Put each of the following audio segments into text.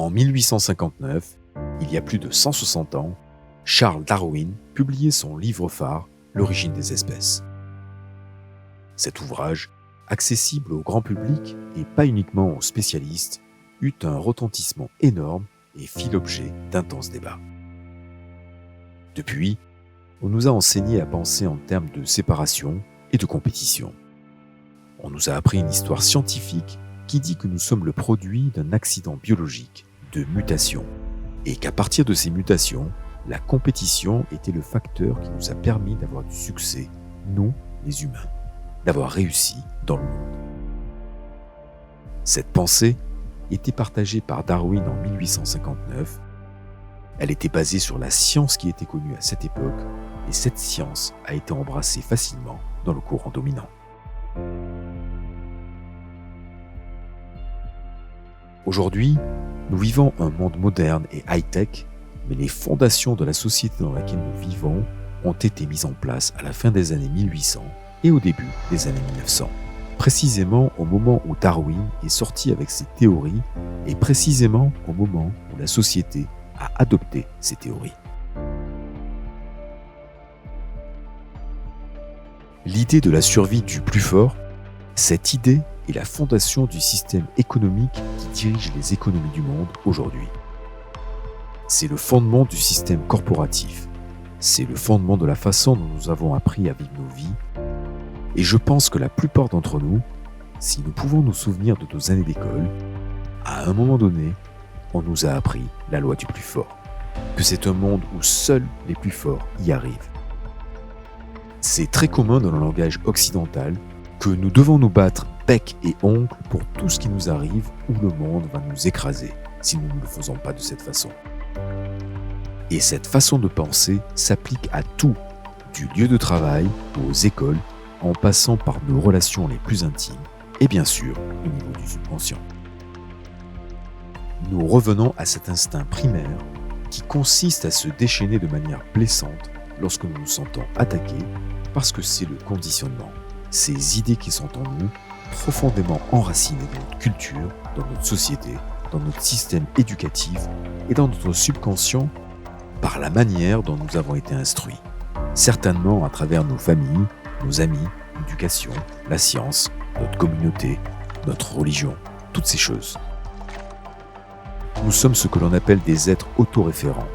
En 1859, il y a plus de 160 ans, Charles Darwin publiait son livre phare « L'origine des espèces ». Cet ouvrage, accessible au grand public et pas uniquement aux spécialistes, eut un retentissement énorme et fit l'objet d'intenses débats. Depuis, on nous a enseigné à penser en termes de séparation et de compétition. On nous a appris une histoire scientifique qui dit que nous sommes le produit d'un accident biologique, de mutation, et qu'à partir de ces mutations, la compétition était le facteur qui nous a permis d'avoir du succès, nous, les humains, d'avoir réussi dans le monde. Cette pensée était partagée par Darwin en 1859. Elle était basée sur la science qui était connue à cette époque, et cette science a été embrassée facilement dans le courant dominant. Aujourd'hui, nous vivons un monde moderne et high-tech, mais les fondations de la société dans laquelle nous vivons ont été mises en place à la fin des années 1800 et au début des années 1900. Précisément au moment où Darwin est sorti avec ses théories et précisément au moment où la société a adopté ces théories. L'idée de la survie du plus fort, cette idée est la fondation du système économique qui dirige les économies du monde aujourd'hui. C'est le fondement du système corporatif. C'est le fondement de la façon dont nous avons appris à vivre nos vies. Et je pense que la plupart d'entre nous, si nous pouvons nous souvenir de nos années d'école, à un moment donné, on nous a appris la loi du plus fort. Que c'est un monde où seuls les plus forts y arrivent. C'est très commun dans le langage occidental que nous devons nous battre bec et ongle pour tout ce qui nous arrive ou le monde va nous écraser si nous ne le faisons pas de cette façon. Et cette façon de penser s'applique à tout, du lieu de travail aux écoles, en passant par nos relations les plus intimes et bien sûr au niveau du subconscient. Nous revenons à cet instinct primaire qui consiste à se déchaîner de manière blessante lorsque nous nous sentons attaqués parce que c'est le conditionnement, ces idées qui sont en nous, profondément enracinées dans notre culture, dans notre société, dans notre système éducatif et dans notre subconscient par la manière dont nous avons été instruits. Certainement à travers nos familles, nos amis, l'éducation, la science, notre communauté, notre religion, toutes ces choses. Nous sommes ce que l'on appelle des êtres autoréférents.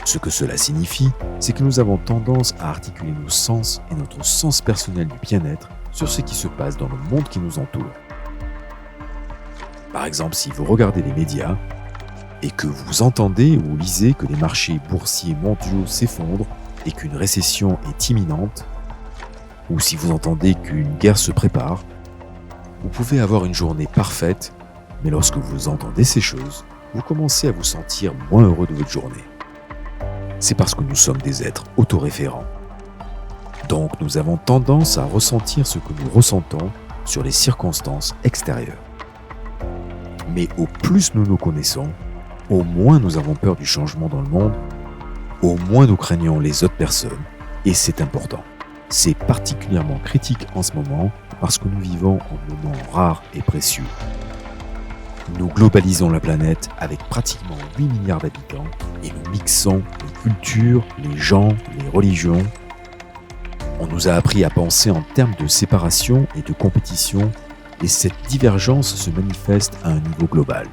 Ce que cela signifie, c'est que nous avons tendance à articuler nos sens et notre sens personnel du bien-être sur ce qui se passe dans le monde qui nous entoure. Par exemple, si vous regardez les médias et que vous entendez ou lisez que les marchés boursiers mondiaux s'effondrent et qu'une récession est imminente, ou si vous entendez qu'une guerre se prépare, vous pouvez avoir une journée parfaite, mais lorsque vous entendez ces choses, vous commencez à vous sentir moins heureux de votre journée. C'est parce que nous sommes des êtres autoréférents. Donc nous avons tendance à ressentir ce que nous ressentons sur les circonstances extérieures. Mais au plus nous nous connaissons, au moins nous avons peur du changement dans le monde, au moins nous craignons les autres personnes, et c'est important. C'est particulièrement critique en ce moment parce que nous vivons en moments rares et précieux. Nous globalisons la planète avec pratiquement 8 milliards d'habitants et nous mixons les cultures, les gens, les religions. On nous a appris à penser en termes de séparation et de compétition et cette divergence se manifeste à un niveau global.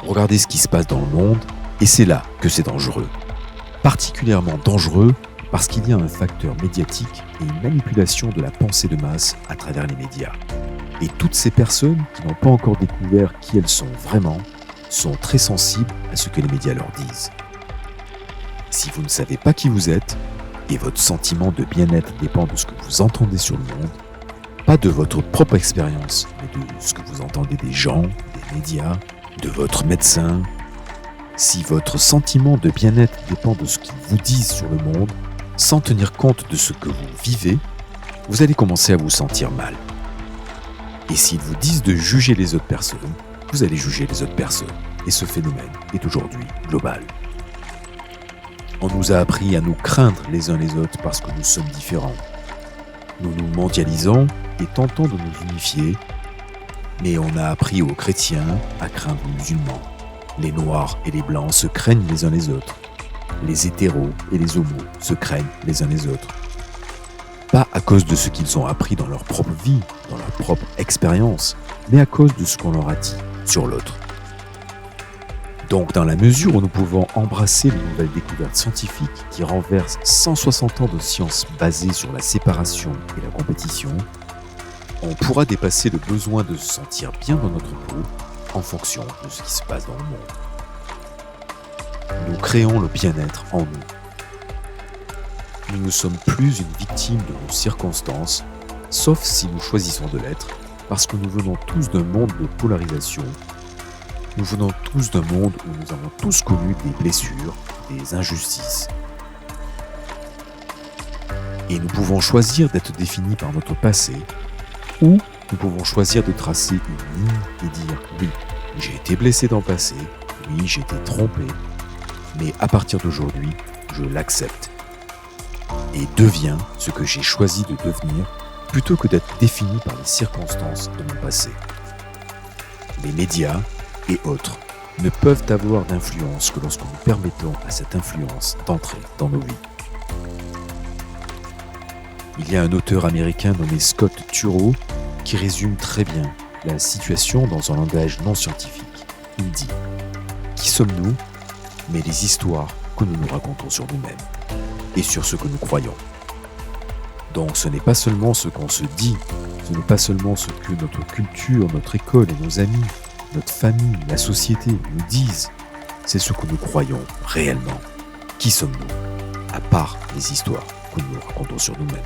Regardez ce qui se passe dans le monde et c'est là que c'est dangereux. Particulièrement dangereux parce qu'il y a un facteur médiatique et une manipulation de la pensée de masse à travers les médias. Et toutes ces personnes qui n'ont pas encore découvert qui elles sont vraiment sont très sensibles à ce que les médias leur disent. Si vous ne savez pas qui vous êtes, et votre sentiment de bien-être dépend de ce que vous entendez sur le monde, pas de votre propre expérience, mais de ce que vous entendez des gens, des médias, de votre médecin. Si votre sentiment de bien-être dépend de ce qu'ils vous disent sur le monde, sans tenir compte de ce que vous vivez, vous allez commencer à vous sentir mal. Et s'ils vous disent de juger les autres personnes, vous allez juger les autres personnes. Et ce phénomène est aujourd'hui global. On nous a appris à nous craindre les uns les autres parce que nous sommes différents. Nous nous mondialisons et tentons de nous unifier, Mais on a appris aux chrétiens à craindre les musulmans. Les noirs et les blancs se craignent les uns les autres. Les hétéros et les homos se craignent les uns les autres. Pas à cause de ce qu'ils ont appris dans leur propre vie, dans leur propre expérience, mais à cause de ce qu'on leur a dit sur l'autre. Donc, dans la mesure où nous pouvons embrasser les nouvelles découvertes scientifiques qui renversent 160 ans de science basée sur la séparation et la compétition, on pourra dépasser le besoin de se sentir bien dans notre peau en fonction de ce qui se passe dans le monde. Nous créons le bien-être en nous. Nous ne sommes plus une victime de nos circonstances, sauf si nous choisissons de l'être, parce que nous venons tous d'un monde de polarisation. Nous venons tous d'un monde où nous avons tous connu des blessures, des injustices. Et nous pouvons choisir d'être définis par notre passé, ou nous pouvons choisir de tracer une ligne et dire « Oui, j'ai été blessé dans le passé, oui, j'ai été trompé, mais à partir d'aujourd'hui, je l'accepte. Et deviens ce que j'ai choisi de devenir, plutôt que d'être défini par les circonstances de mon passé. » Les médias et autres ne peuvent avoir d'influence que lorsque nous permettons à cette influence d'entrer dans nos vies. Il y a un auteur américain nommé Scott Turow qui résume très bien la situation dans un langage non scientifique. Il dit « Qui sommes-nous ? Mais les histoires que nous nous racontons sur nous-mêmes et sur ce que nous croyons. » Donc ce n'est pas seulement ce qu'on se dit, ce n'est pas seulement ce que notre culture, notre école et nos amis, notre famille, la société nous disent, c'est ce que nous croyons réellement. Qui sommes-nous ? À part les histoires que nous nous racontons sur nous-mêmes.